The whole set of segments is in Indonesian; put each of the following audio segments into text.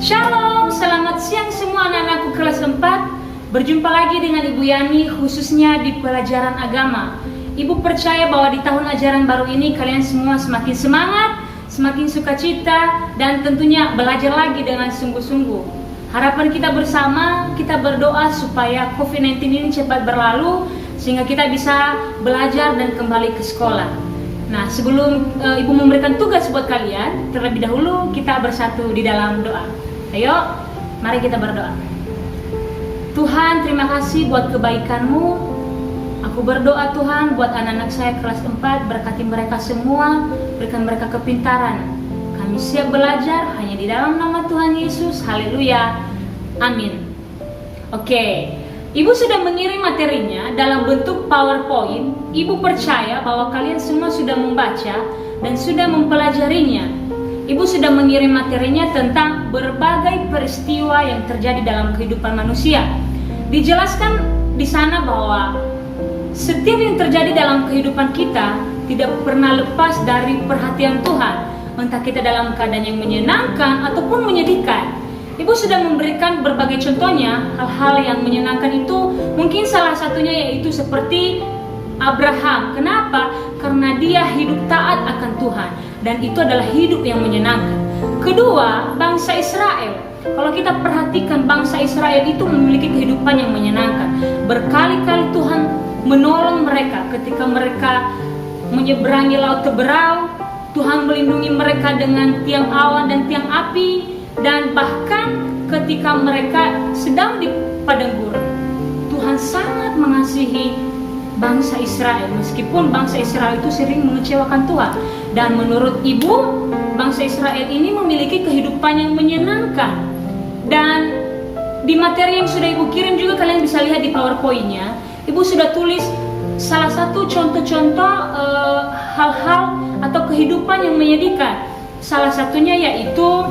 Shalom, selamat siang semua anak-anakku kelas 4. Berjumpa lagi dengan Ibu Yani khususnya di pelajaran agama. Ibu percaya bahwa di tahun ajaran baru ini kalian semua semakin semangat, semakin sukacita, dan tentunya belajar lagi dengan sungguh-sungguh. Harapan kita bersama, kita berdoa supaya COVID-19 ini cepat berlalu sehingga kita bisa belajar dan kembali ke sekolah. Nah, sebelum Ibu memberikan tugas buat kalian, terlebih dahulu kita bersatu di dalam doa. Ayo, mari kita berdoa. Tuhan, terima kasih buat kebaikan-Mu. Aku berdoa Tuhan buat anak-anak saya kelas 4, berkati mereka semua, berikan mereka kepintaran. Kami siap belajar hanya di dalam nama Tuhan Yesus. Haleluya. Amin. Oke. Ibu sudah mengirim materinya dalam bentuk PowerPoint. Ibu percaya bahwa kalian semua sudah membaca dan sudah mempelajarinya. Ibu sudah mengirim materinya tentang berbagai peristiwa yang terjadi dalam kehidupan manusia. Dijelaskan di sana bahwa setiap yang terjadi dalam kehidupan kita tidak pernah lepas dari perhatian Tuhan. Entah kita dalam keadaan yang menyenangkan ataupun menyedihkan. Ibu sudah memberikan berbagai contohnya, hal-hal yang menyenangkan itu mungkin salah satunya yaitu seperti Abraham. Kenapa? Karena dia hidup taat akan Tuhan dan itu adalah hidup yang menyenangkan. Kedua, bangsa Israel. Kalau kita perhatikan bangsa Israel itu memiliki kehidupan yang menyenangkan. Berkali-kali Tuhan menolong mereka ketika mereka menyeberangi laut Teberau. Tuhan melindungi mereka dengan tiang awan dan tiang api. Dan bahkan ketika mereka sedang di padang gurun, Tuhan sangat mengasihi bangsa Israel, meskipun bangsa Israel itu sering mengecewakan Tuhan. Dan menurut Ibu, bangsa Israel ini memiliki kehidupan yang menyenangkan. Dan di materi yang sudah Ibu kirim juga kalian bisa lihat di PowerPoint-nya, Ibu sudah tulis salah satu contoh-contoh hal-hal atau kehidupan yang menyedihkan. Salah satunya yaitu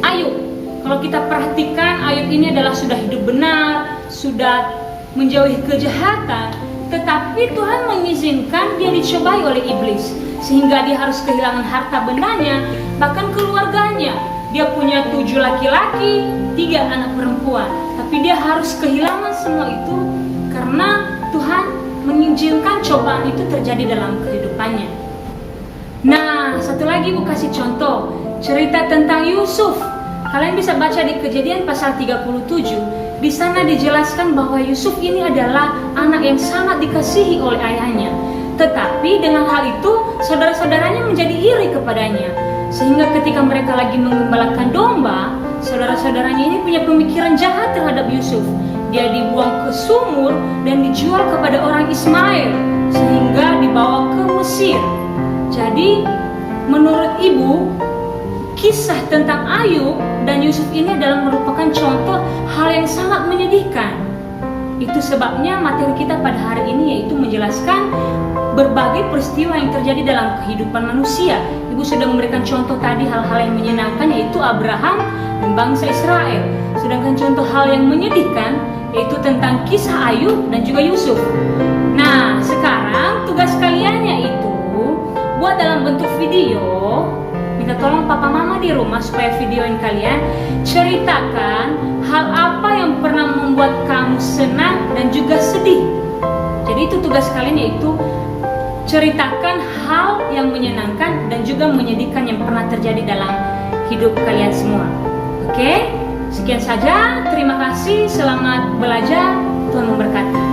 Ayub. Kalau kita perhatikan, Ayub ini adalah sudah hidup benar, sudah menjauhi kejahatan, tetapi Tuhan mengizinkan dia dicobai oleh iblis, sehingga dia harus kehilangan harta bendanya, bahkan keluarganya. Dia punya 7 laki-laki, 3 anak perempuan, tapi dia harus kehilangan semua itu karena Tuhan mengizinkan cobaan itu terjadi dalam kehidupannya. Nah, satu lagi Ibu kasih contoh, cerita tentang Yusuf. Kalian bisa baca di Kejadian pasal 37. Di sana dijelaskan bahwa Yusuf ini adalah anak yang sangat dikasihi oleh ayahnya. Tetapi dengan hal itu, saudara-saudaranya menjadi iri kepadanya. Sehingga ketika mereka lagi mengembalakan domba, saudara-saudaranya ini punya pemikiran jahat terhadap Yusuf. Dia dibuang ke sumur dan dijual kepada orang Ismail, sehingga dibawa ke Mesir. Jadi, menurut Ibu, kisah tentang Ayub dan Yusuf ini adalah merupakan contoh hal yang sangat menyedihkan. Itu sebabnya materi kita pada hari ini yaitu menjelaskan berbagai peristiwa yang terjadi dalam kehidupan manusia. Ibu sudah memberikan contoh tadi hal-hal yang menyenangkan yaitu Abraham dan bangsa Israel. Sedangkan contoh hal yang menyedihkan yaitu tentang kisah Ayub dan juga Yusuf. Nah, sekarang tugas kalian yaitu buat dalam bentuk video. Minta tolong papa mama di rumah supaya videoin kalian, ceritakan hal apa yang pernah membuat kamu senang dan juga sedih. Jadi itu tugas kalian yaitu ceritakan hal yang menyenangkan dan juga menyedihkan yang pernah terjadi dalam hidup kalian semua. Oke, sekian saja. Terima kasih, selamat belajar. Tuhan memberkati.